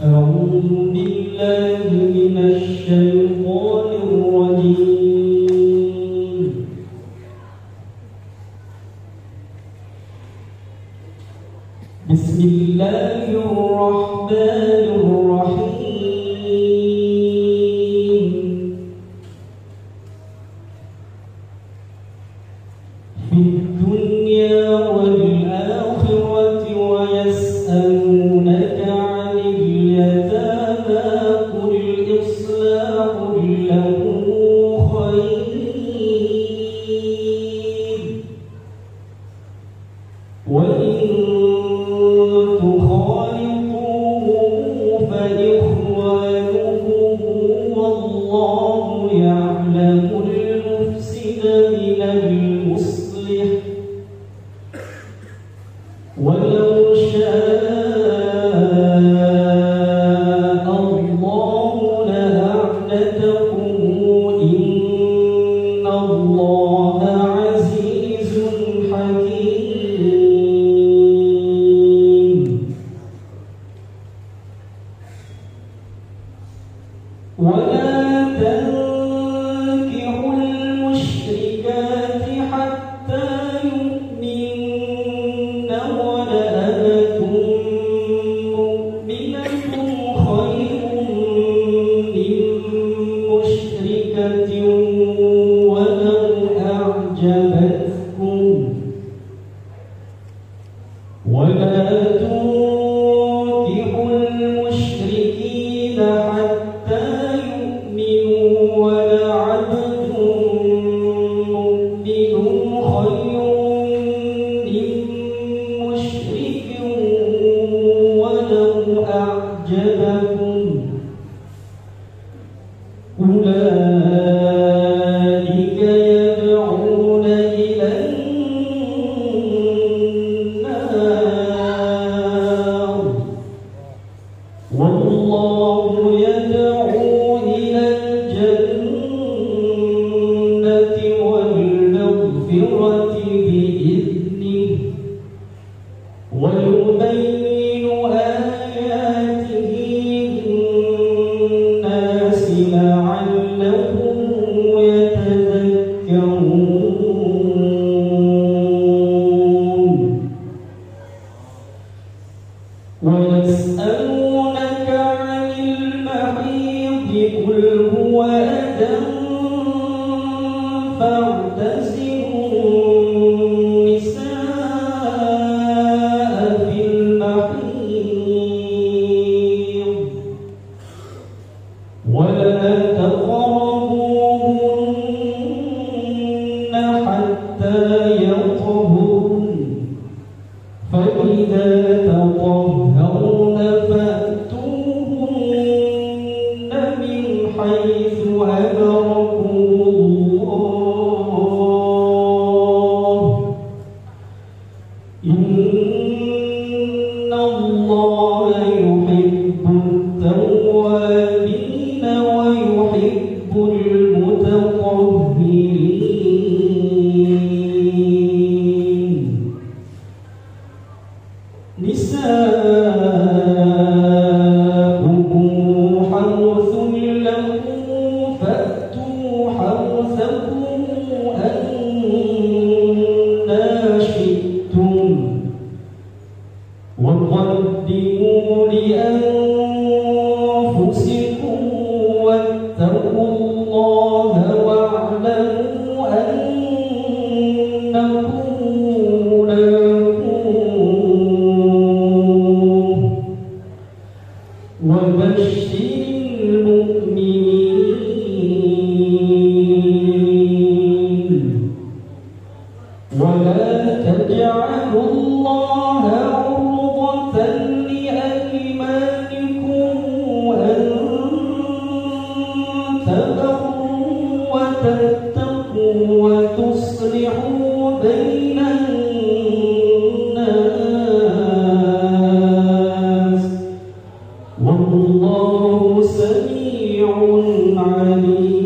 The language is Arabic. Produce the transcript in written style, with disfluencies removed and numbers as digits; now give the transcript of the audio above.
أعوذ بالله من الشيطان الرجيم. بسم الله الرحمن الرحيم. في الدنيا والآخرة ويسألونك عن اليتامى قل إصلاح لهم خير وإن تخالطوهم فإخوانكم والله يعلم المفسد من المصلح ولو شاء الله لأعنتكم إن الله عزيز حكيم. ولا تنكحوا المشركات حتى يؤمنن ولأمة مؤمنة خير من مشركة ولو أعجبتكم ولا تنكحوا المشركين حتى يؤمنوا ولعبد مؤمن خير من مشرك ولو أعجبكم أولئك يدعون إلى النار والله يدعو إلى الجنة والمغفرة بإذنه ويبين آياته للناس لعلهم يتذكرون. ويسألونك عن المحيض قل هو أذى فاعتزلوا النساء في المحيض ولا تقربوهن حتى يطهرن فإذا تطهرن فأتوهن من حيث أمركم الله إن الله يحب التوابين ويحب المتطهرين. نساؤكم حرث لكم فأتوا حرثكم أنى شئتم وقدموا لأنفسكم واتقوا الله واعلموا أنكم ملاقوه وبشر المؤمنين. ولا تجعلوا الله عرضة لأيمانكم أن تبروا وتتقوا وتصلحوا بين الناس والله سميع عليم.